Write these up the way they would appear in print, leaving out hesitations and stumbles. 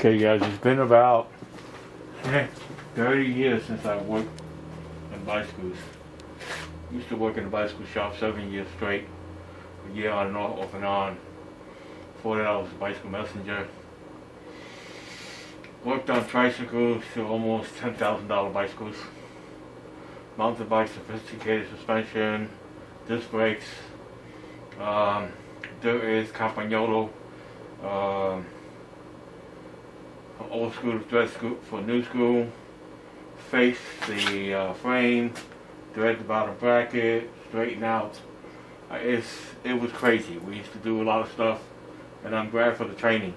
Okay guys, it's been about 30 years since I worked on bicycles. Used to work in a bicycle shop 7 years straight. A year on and off and on. Before that I was a bicycle messenger. Worked on tricycles to almost $10,000 bicycles. Mountain bikes, sophisticated suspension, disc brakes. There is Campagnolo. Old screw to thread screw for new screw, face the frame, thread the bottom bracket, straighten out. It was crazy. We used to do a lot of stuff, and I'm glad for the training.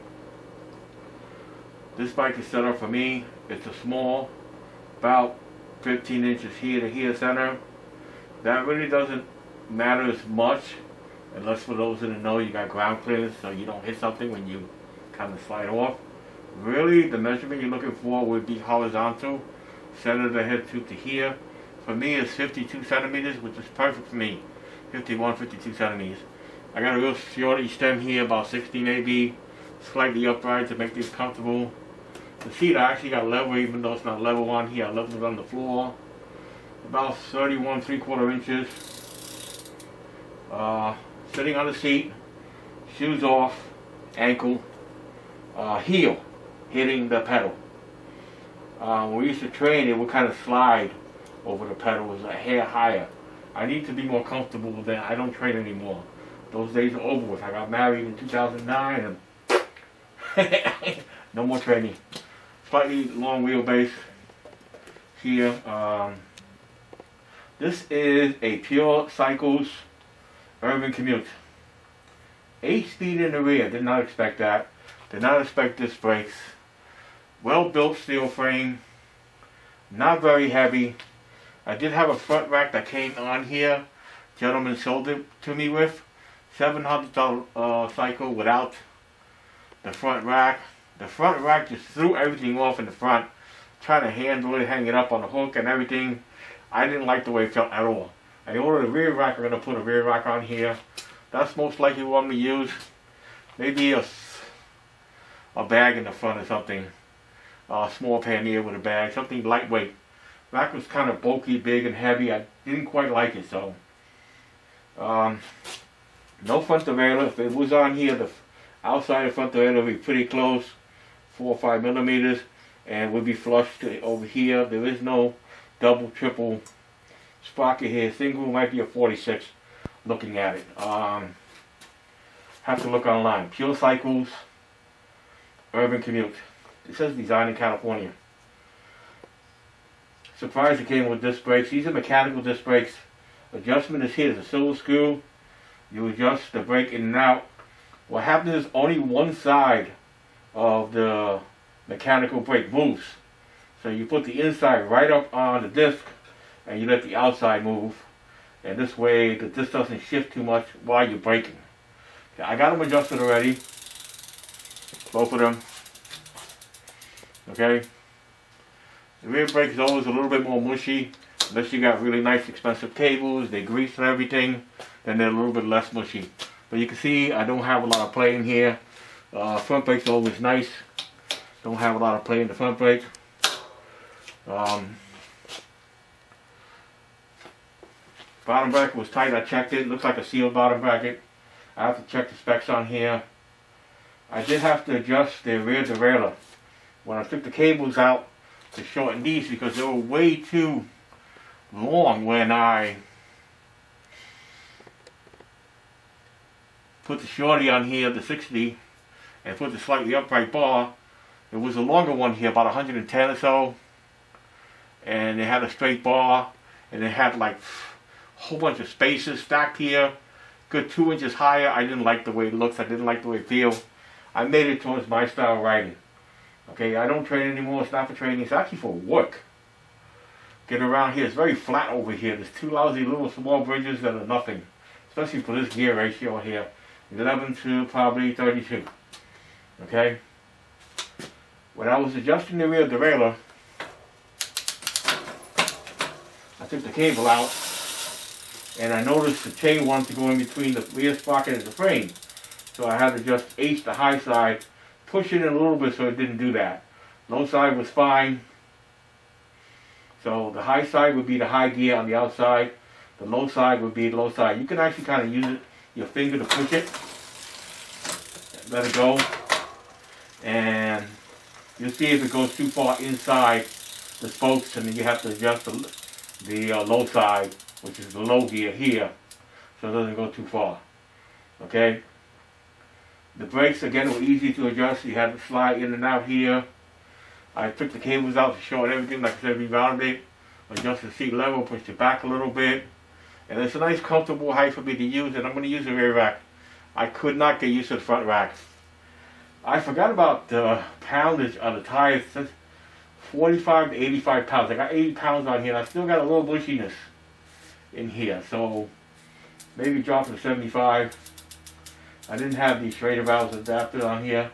This bike is set up for me. It's a small, about 15 inches here to here center. That really doesn't matter as much, unless for those that know you got ground clearance so you don't hit something when you kind of slide off. Really, the measurement you're looking for would be horizontal, center of the head tube to here. For me, it's 52 centimeters, which is perfect for me. 51, 52 centimeters. I got a real shorty stem here, about 60 maybe, slightly upright to make this comfortable. The seat I actually got level, even though it's not level on here. I leveled it on the floor. About 31 3/4 inches. Sitting on the seat, shoes off, ankle, heel hitting the pedal. When we used to train, it would kind of slide over the pedal. It was a hair higher. I need to be more comfortable with that. I don't train anymore. Those days are over with. I got married in 2009 and no more training. Slightly long wheelbase here. This is a Pure Cycles Urban Commuter. 8-speed in the rear. Did not expect that. Did not expect disc brakes. Well built steel frame. Not very heavy. I did have a front rack that came on here. Gentleman sold it to me with. $700 cycle without the front rack. The front rack just threw everything off in the front. Trying to handle it, hang it up on the hook and everything. I didn't like the way it felt at all. I ordered a rear rack. I'm going to put a rear rack on here. That's most likely what I'm going to use. Maybe a bag in the front or something. A small pannier with a bag. Something lightweight. Rack was kind of bulky, big and heavy. I didn't quite like it, so. No front derailleur. If it was on here, the outside of front derailleur would be pretty close. 4 or 5 millimeters. And would be flush to over here. There is no double, triple sprocket here. Single might be a 46 looking at it. Have to look online. Pure Cycles Urban Commuter. It says designed in California. Surprised it came with disc brakes. These are mechanical disc brakes. Adjustment is here. There's a silver screw. You adjust the brake in and out. What happens is only one side of the mechanical brake moves. So you put the inside right up on the disc and you let the outside move. And this way the disc doesn't shift too much while you're braking. Okay, I got them adjusted already. Both of them. Okay. The rear brake is always a little bit more mushy. Unless you got really nice expensive cables, they grease and everything, then they're a little bit less mushy. But you can see I don't have a lot of play in here. Front brake's always nice. Don't have a lot of play in the front brake. Bottom bracket was tight. I checked it. Looks like a sealed bottom bracket. I have to check the specs on here. I did have to adjust the rear derailleur when I took the cables out to shorten these because they were way too long when I put the shorty on here, the 60, and put the slightly upright bar. It was a longer one here, about 110 or so, and it had a straight bar, and it had like a whole bunch of spaces stacked here, good 2 inches higher. I didn't like the way it looks. I didn't like the way it feels. I made it towards my style riding. Okay, I don't train anymore. It's not for training. It's actually for work. Getting around here, it's very flat over here. There's two lousy little small bridges that are nothing, especially for this gear ratio here. 11 to probably 32. Okay. When I was adjusting the rear derailleur, I took the cable out and I noticed the chain wanted to go in between the rear sprocket and the frame. So I had to just H the high side push it in a little bit so it didn't do that. Low side was fine. So the high side would be the high gear on the outside. The low side would be the low side. You can actually kind of use your finger to push it. Let it go. And you'll see if it goes too far inside the spokes, and then you have to adjust the low side, which is the low gear here, so it doesn't go too far. Okay? The brakes, again, were easy to adjust. You had to slide in and out here. I took the cables out to show it everything, like I said, revalidate, adjust the seat level, push it back a little bit. And it's a nice, comfortable height for me to use, and I'm going to use the rear rack. I could not get used to the front rack. I forgot about the poundage on the tires. It's 45 to 85 pounds. I got 80 pounds on here, and I still got a little bushiness in here. So maybe drop it to 75. I didn't have the Schrader valves adapted on here.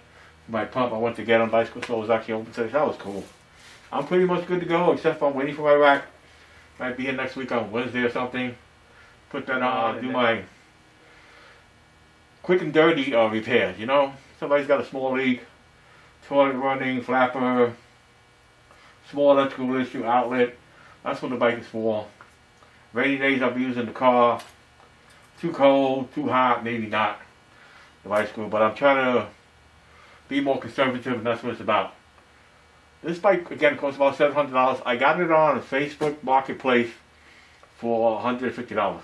My pump I went to get on bicycle, so it was actually open today. That was cool. I'm pretty much good to go, except for I'm waiting for my rack. Might be here next week on Wednesday or something. Put that on, do my quick and dirty repairs, you know? Somebody's got a small leak, toilet running, flapper, small electrical issue, outlet. That's what the bike is for. Rainy days I'll be using the car. Too cold, too hot, maybe not the bicycle, but I'm trying to be more conservative, and that's what it's about. This bike, again, costs about $700. I got it on a Facebook Marketplace for $150.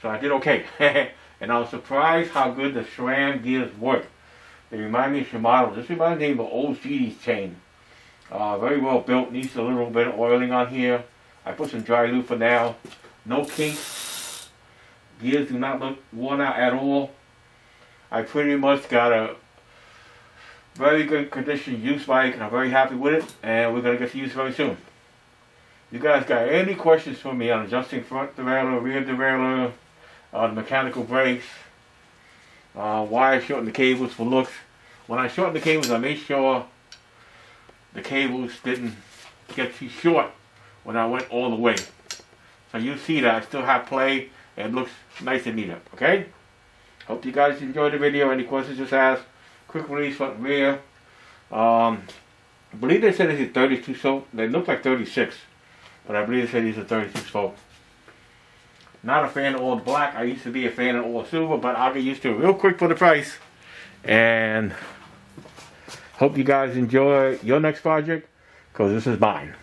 So I did okay. And I was surprised how good the SRAM gears work. They remind me of Shimano. This reminds me of an old Series chain. Very well built, needs a little bit of oiling on here. I put some dry lube for now. No kinks. Gears do not look worn out at all. I pretty much got a very good condition use bike, and I'm very happy with it, and we're going to get to use it very soon. You guys got any questions for me on adjusting front derailleur, rear derailleur, the mechanical brakes, why I shortened the cables for looks. When I shortened the cables, I made sure the cables didn't get too short when I went all the way. So you see that I still have play, and it looks nice and neat up, okay? Hope you guys enjoyed the video. Any questions, just ask. Quick release front and rear. I believe they said this is 32 so they look like 36, but I believe they said these are 36 volt. Not a fan of all black. I used to be a fan of all silver, but I'll get used to it real quick for the price. And hope you guys enjoy your next project, because this is mine.